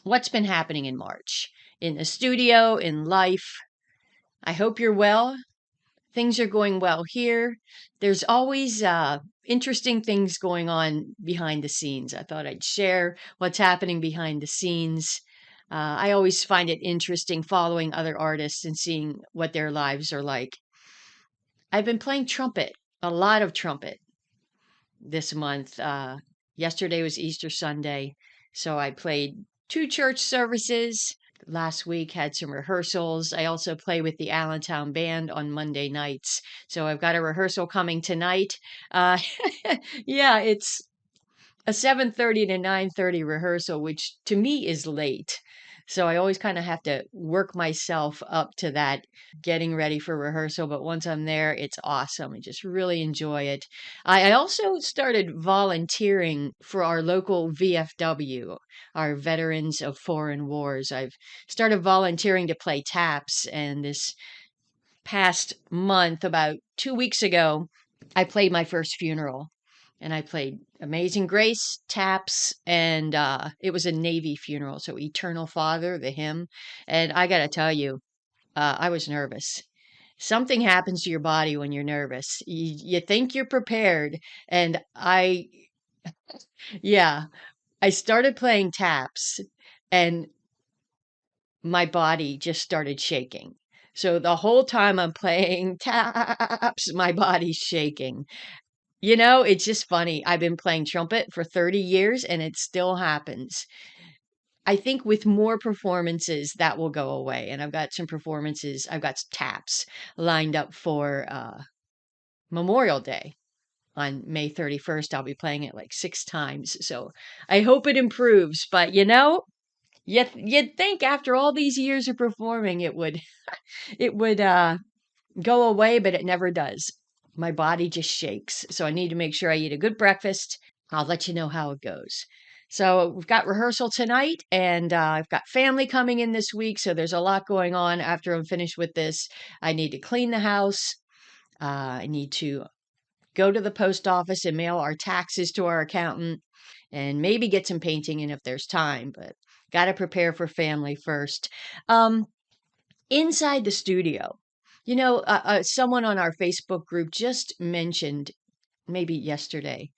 what's been happening in March in the studio, in life. I hope you're well. Things are going well here. There's always interesting things going on behind the scenes. I thought I'd share what's happening behind the scenes. I always find it interesting following other artists and seeing what their lives are like. I've been playing trumpet, a lot of trumpet this month. Yesterday was Easter Sunday, so I played two church services. Last week had some rehearsals. I also play with the Allentown Band on Monday nights, so I've got a rehearsal coming tonight. Uh, yeah, it's a 7:30 to 9:30 rehearsal, which to me is late. So I always kind of have to work myself up to that getting ready for rehearsal. But once I'm there, it's awesome. I just really enjoy it. I also started volunteering for our local VFW, our Veterans of Foreign Wars. I've started volunteering to play taps, and this past month, about 2 weeks ago, I played my first funeral. And I played Amazing Grace, taps, and it was a Navy funeral. So Eternal Father, the hymn. And I got to tell you, I was nervous. Something happens to your body when you're nervous. You think you're prepared. And yeah, I started playing taps and my body just started shaking. So the whole time I'm playing taps, my body's shaking. It's just funny. I've been playing trumpet for 30 years and it still happens. I think with more performances, that will go away. And I've got some performances, I've got taps lined up for Memorial Day on May 31st. I'll be playing it like 6 times. So I hope it improves. But you'd think after all these years of performing, it would go away, but it never does. My body just shakes. So I need to make sure I eat a good breakfast. I'll let you know how it goes. So we've got rehearsal tonight, and I've got family coming in this week. So there's a lot going on after I'm finished with this. I need to clean the house. I need to go to the post office and mail our taxes to our accountant and maybe get some painting in if there's time, but got to prepare for family first. Um, Inside the studio, someone on our Facebook group just mentioned maybe yesterday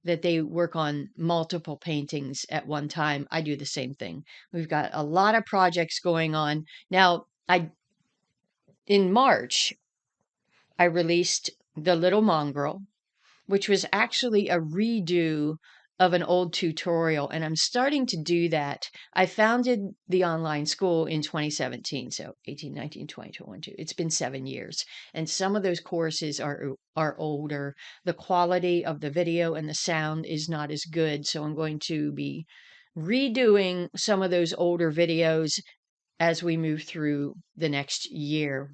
that they work on multiple paintings at one time. I do the same thing. We've got a lot of projects going on. Now, I in March, I released The Little Mongrel, which was actually a redo of an old tutorial. And I'm starting to do that. I founded the online school in 2017. So 18, 19, 20, 21, 22. It's been 7 years. And some of those courses are older. The quality of the video and the sound is not as good. So I'm going to be redoing some of those older videos as we move through the next year.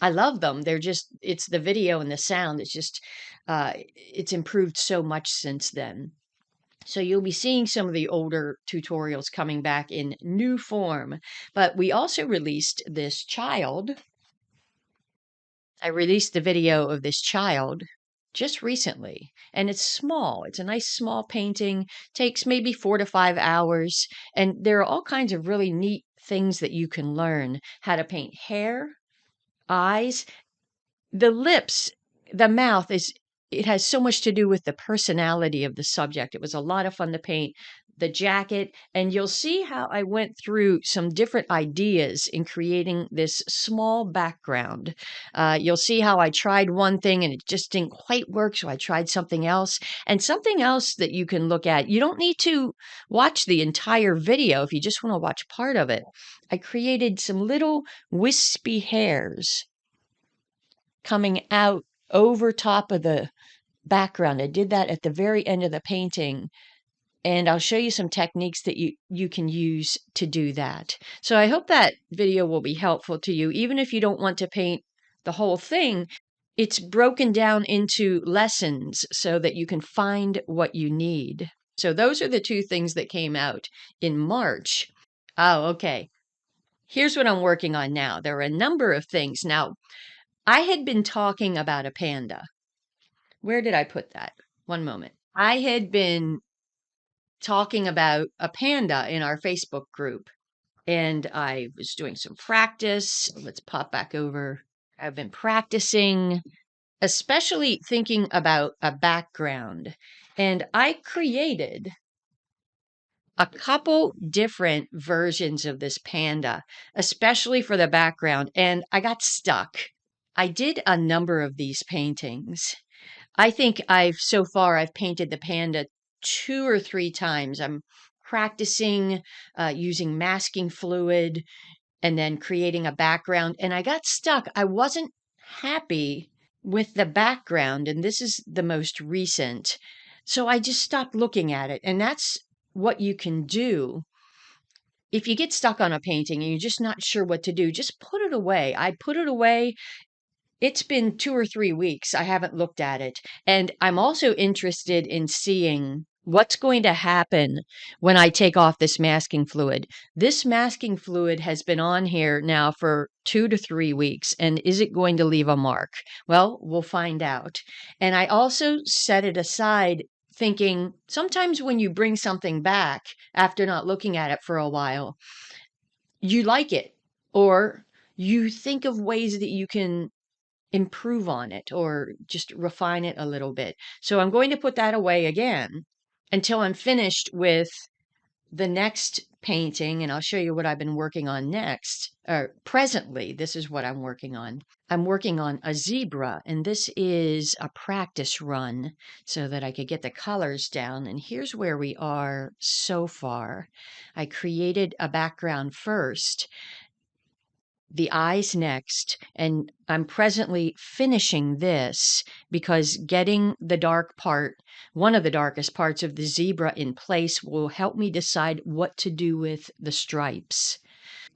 I love them. It's the video and the sound. It's improved so much since then. So you'll be seeing some of the older tutorials coming back in new form. But we also released this child. I released the video of this child just recently, and it's small. It's a nice small painting, takes maybe 4 to 5 hours. And there are all kinds of really neat things that you can learn how to paint hair, eyes, the lips, the mouth it has so much to do with the personality of the subject. It was a lot of fun to paint the jacket, and you'll see how I went through some different ideas in creating this small background. You'll see how I tried one thing and it just didn't quite work, so I tried something else. And something else that you can look at, you don't need to watch the entire video if you just want to watch part of it. I created some little wispy hairs coming out over top of the background. I did that at the very end of the painting, and I'll show you some techniques that you can use to do that. So I hope that video will be helpful to you. Even if you don't want to paint the whole thing, it's broken down into lessons so that you can find what you need. So those are the two things that came out in March. Oh, okay. Here's what I'm working on now. There are a number of things. Now, I had been talking about a panda. Where did I put that? One moment. I had been talking about a panda in our Facebook group. And I was doing some practice. Let's pop back over. I've been practicing, especially thinking about a background. And I created a couple different versions of this panda, especially for the background, and I got stuck. I did a number of these paintings. I think so far I've painted the panda 2 or 3 times. I'm practicing using masking fluid and then creating a background, and I got stuck. I wasn't happy with the background, and this is the most recent. So I just stopped looking at it, and that's what you can do. If you get stuck on a painting and you're just not sure what to do, just put it away. I put it away. It's been 2 or 3 weeks. I haven't looked at it. And I'm also interested in seeing what's going to happen when I take off this masking fluid. This masking fluid has been on here now for 2 to 3 weeks. And is it going to leave a mark? Well, we'll find out. And I also set it aside thinking sometimes when you bring something back after not looking at it for a while, you like it, or you think of ways that you can improve on it or just refine it a little bit. So I'm going to put that away again until I'm finished with the next painting, and I'll show you what I've been working on next. Or presently, this is what I'm working on. I'm working on a zebra, and this is a practice run so that I could get the colors down. And here's where we are so far. I created a background first, the eyes next, and I'm presently finishing this because getting the dark part, one of the darkest parts of the zebra in place will help me decide what to do with the stripes.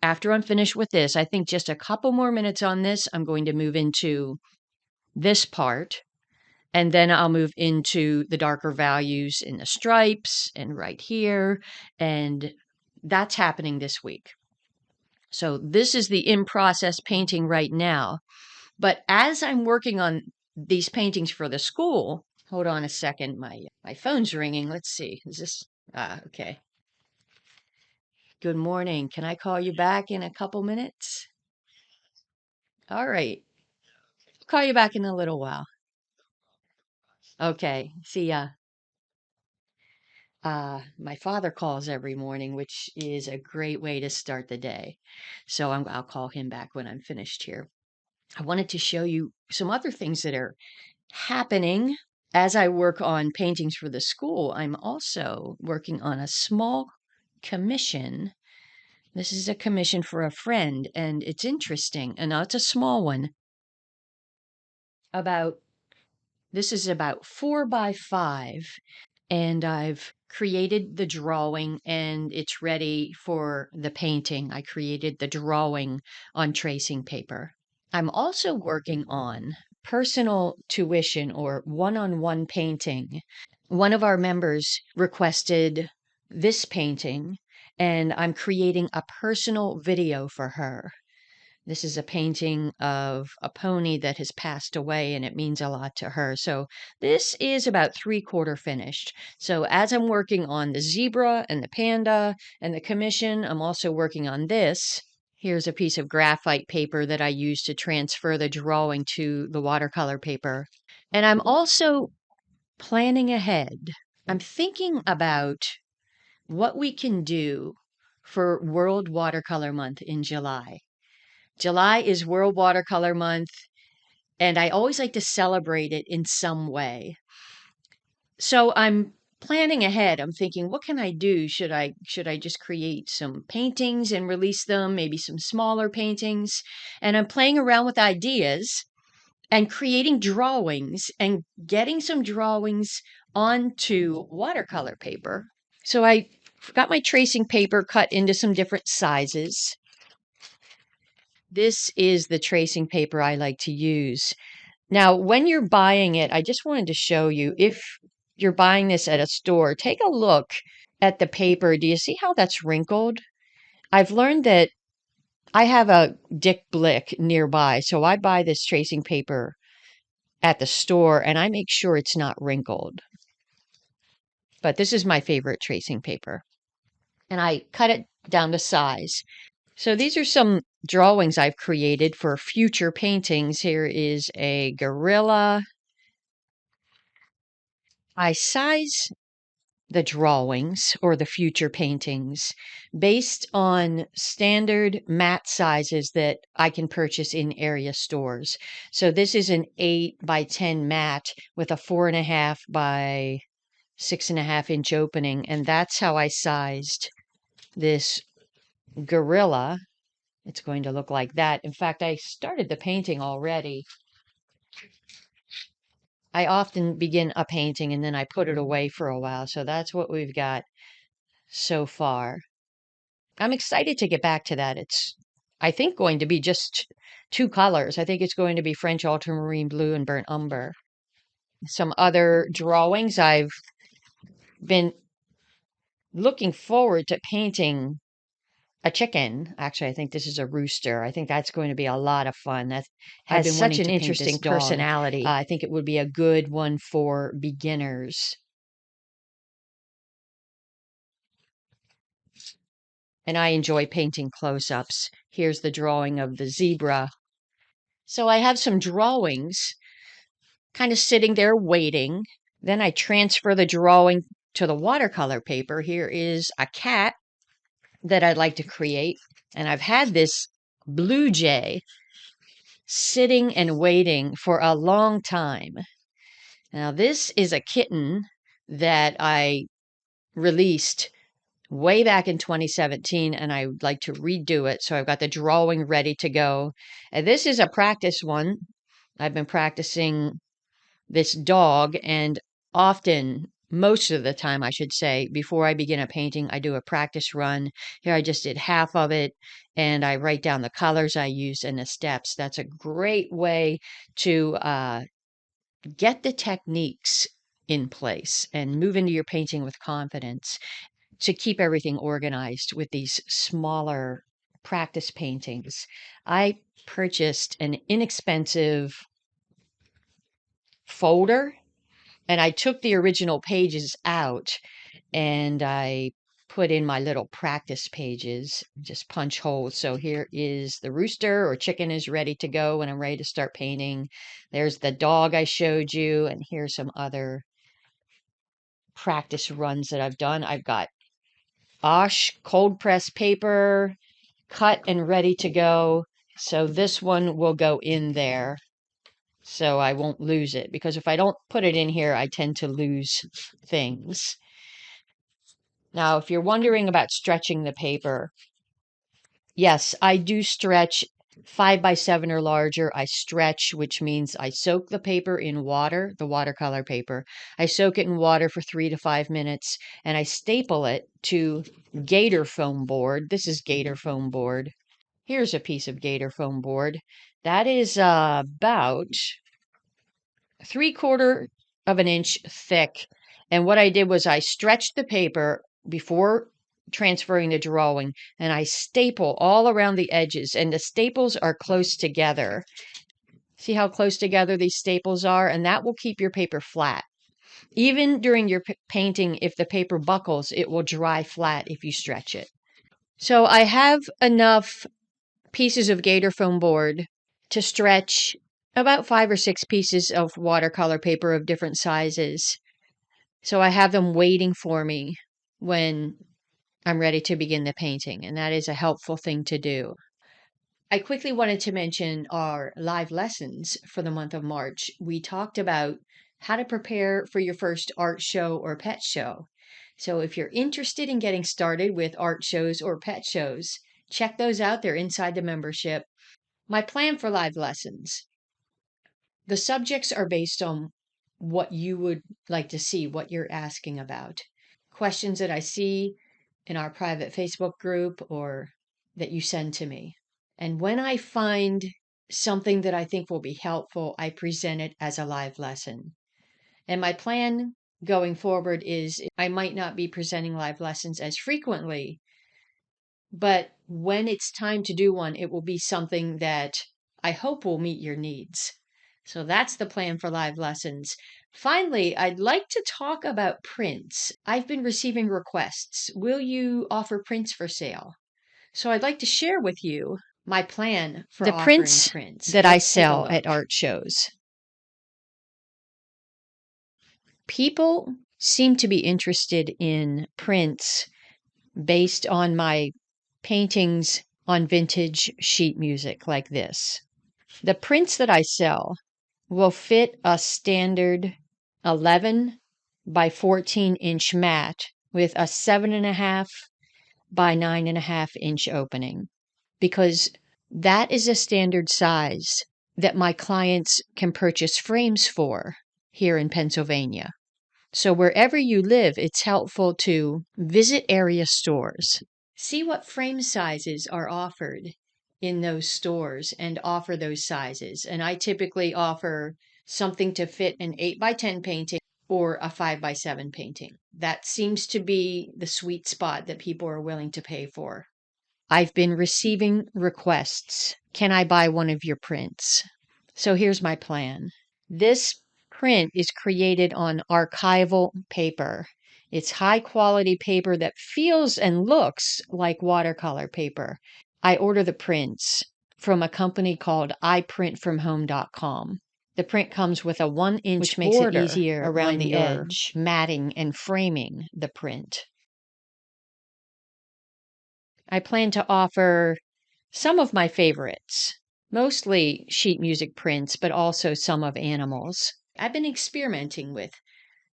After I'm finished with this, I think just a couple more minutes on this, I'm going to move into this part, and then I'll move into the darker values in the stripes and right here, and that's happening this week. So this is the in-process painting right now. But as I'm working on these paintings for the school, hold on a second, my phone's ringing. Let's see. Is this okay. Good morning. Can I call you back in a couple minutes? All right. Call you back in a little while. Okay. See ya. My father calls every morning, which is a great way to start the day. So I'll call him back when I'm finished here. I wanted to show you some other things that are happening. As I work on paintings for the school, I'm also working on a small commission. This is a commission for a friend, and it's interesting. And now it's a small one. This is about 4 by 5, and I've created the drawing and it's ready for the painting. I created the drawing on tracing paper. I'm also working on personal tuition or one-on-one painting. One of our members requested this painting, and I'm creating a personal video for her. This is a painting of a pony that has passed away, and it means a lot to her. So this is about 3/4 finished. So as I'm working on the zebra and the panda and the commission, I'm also working on this. Here's a piece of graphite paper that I use to transfer the drawing to the watercolor paper. And I'm also planning ahead. I'm thinking about what we can do for World Watercolor Month in July. July is World Watercolor Month, and I always like to celebrate it in some way. So I'm planning ahead. I'm thinking, what can I do? Should I just create some paintings and release them, maybe some smaller paintings? And I'm playing around with ideas and creating drawings and getting some drawings onto watercolor paper. So I got my tracing paper cut into some different sizes. This is the tracing paper I like to use. Now, when you're buying it, I just wanted to show you, if you're buying this at a store, take a look at the paper. Do you see how that's wrinkled? I've learned that I have a Dick Blick nearby, so I buy this tracing paper at the store and I make sure it's not wrinkled. but this is my favorite tracing paper. And I cut it down to size. So these are some drawings I've created for future paintings. Here is a gorilla. I size the drawings or the future paintings based on standard mat sizes that I can purchase in area stores. So this is an 8 by 10 mat with a 4.5 by 6.5 inch opening, and that's how I sized this gorilla. It's going to look like that. In fact, I started the painting already. I often begin a painting and then I put it away for a while. So that's what we've got so far. I'm excited to get back to that. It's, I think, going to be just two colors. I think it's going to be French ultramarine blue and burnt umber. Some other drawings I've been looking forward to painting a chicken. Actually, I think this is a rooster. I think that's going to be a lot of fun. That has such an interesting personality. I think it would be a good one for beginners. And I enjoy painting close-ups. Here's the drawing of the zebra. So I have some drawings kind of sitting there waiting. Then I transfer the drawing to the watercolor paper. Here is a cat that I'd like to create. And I've had this blue jay sitting and waiting for a long time. Now, this is a kitten that I released way back in 2017, and I would like to redo it. So I've got the drawing ready to go. And this is a practice one. I've been practicing this dog, and often, most of the time, I should say, before I begin a painting, I do a practice run. Here I just did half of it, and I write down the colors I use and the steps. That's a great way to get the techniques in place and move into your painting with confidence, to keep everything organized with these smaller practice paintings. I purchased an inexpensive folder and I took the original pages out and I put in my little practice pages, just punch holes. So here is the rooster or chicken is ready to go when I'm ready to start painting. There's the dog I showed you, and here's some other practice runs that I've done. I've got Osh cold press paper cut and ready to go. So this one will go in there so I won't lose it, because if I don't put it in here, I tend to lose things. Now, if you're wondering about stretching the paper, yes, I do stretch 5 by 7 or larger. I stretch, which means I soak the paper in water, the watercolor paper. I soak it in water for 3 to 5 minutes and I staple it to gator foam board. This is gator foam board. Here's a piece of gator foam board. That is about 3/4 of an inch thick. And what I did was I stretched the paper before transferring the drawing and I staple all around the edges, and the staples are close together. See how close together these staples are? And that will keep your paper flat. Even during your painting, if the paper buckles, it will dry flat if you stretch it. So I have enough pieces of gator foam board to stretch about 5 or 6 pieces of watercolor paper of different sizes. So I have them waiting for me when I'm ready to begin the painting, and that is a helpful thing to do. I quickly wanted to mention our live lessons for the month of March. We talked about how to prepare for your first art show or pet show. So if you're interested in getting started with art shows or pet shows, check those out. They're inside the membership. My plan for live lessons. The subjects are based on what you would like to see, what you're asking about. Questions that I see in our private Facebook group or that you send to me. And when I find something that I think will be helpful, I present it as a live lesson. And my plan going forward is I might not be presenting live lessons as frequently, but when it's time to do one, it will be something that I hope will meet your needs. So that's the plan for live lessons. Finally, I'd like to talk about prints. I've been receiving requests. Will you offer prints for sale? So I'd like to share with you my plan for the offering prints that I sell at art shows. People seem to be interested in prints based on my paintings on vintage sheet music like this. The prints that I sell will fit a standard 11 by 14-inch mat with a 7.5 by 9.5-inch opening, because that is a standard size that my clients can purchase frames for here in Pennsylvania. So wherever you live, it's helpful to visit area stores, see what frame sizes are offered in those stores and offer those sizes. And I typically offer something to fit an 8 by 10 painting or a 5 by 7 painting. That seems to be the sweet spot that people are willing to pay for. I've been receiving requests. Can I buy one of your prints? So here's my plan. This print is created on archival paper. It's high quality paper that feels and looks like watercolor paper. I order the prints from a company called iprintfromhome.com. The print comes with a 1-inch which makes it easier around the edge, matting and framing the print. I plan to offer some of my favorites, mostly sheet music prints, but also some of animals. I've been experimenting with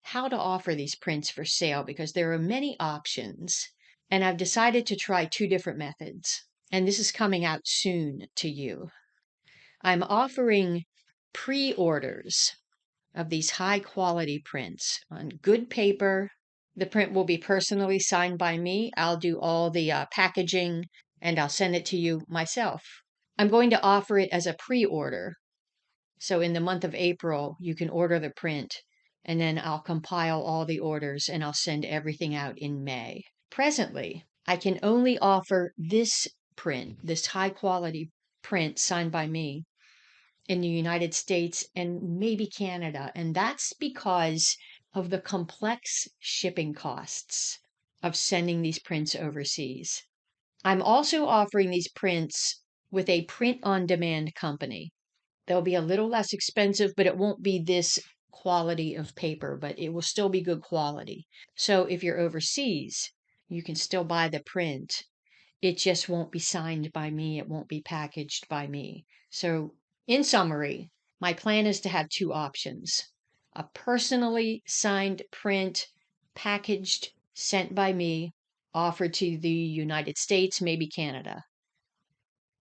how to offer these prints for sale because there are many options, and I've decided to try 2 different methods, and this is coming out soon to you. I'm offering pre-orders of these high quality prints on good paper. The print will be personally signed by me. I'll do all the packaging and I'll send it to you myself. I'm going to offer it as a pre-order. So in the month of April, you can order the print and then I'll compile all the orders and I'll send everything out in May. Presently, I can only offer this print, this high quality print signed by me, in the United States and maybe Canada. And that's because of the complex shipping costs of sending these prints overseas. I'm also offering these prints with a print-on-demand company. They'll be a little less expensive, but it won't be this quality of paper, but it will still be good quality. So if you're overseas, you can still buy the print. It just won't be signed by me. It won't be packaged by me. So in summary, my plan is to have 2 options: a personally signed print, packaged, sent by me, offered to the United States, maybe Canada,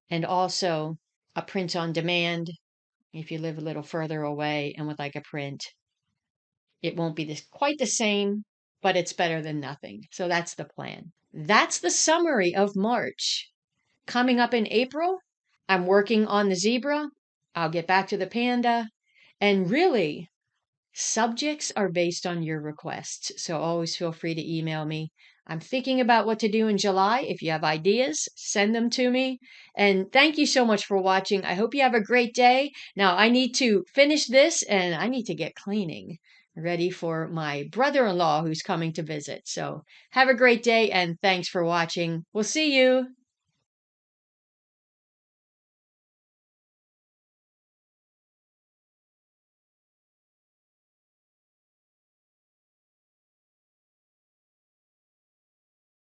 and also a print on demand if you live a little further away and would like a print. It won't be quite the same, but it's better than nothing. So that's the plan. That's the summary of March. Coming up in April, I'm working on the zebra. I'll get back to the panda. And really, subjects are based on your requests. So always feel free to email me. I'm thinking about what to do in July. If you have ideas, send them to me. And thank you so much for watching. I hope you have a great day. Now, I need to finish this and I need to get cleaning, ready for my brother-in-law who's coming to visit. So have a great day and thanks for watching. We'll see you.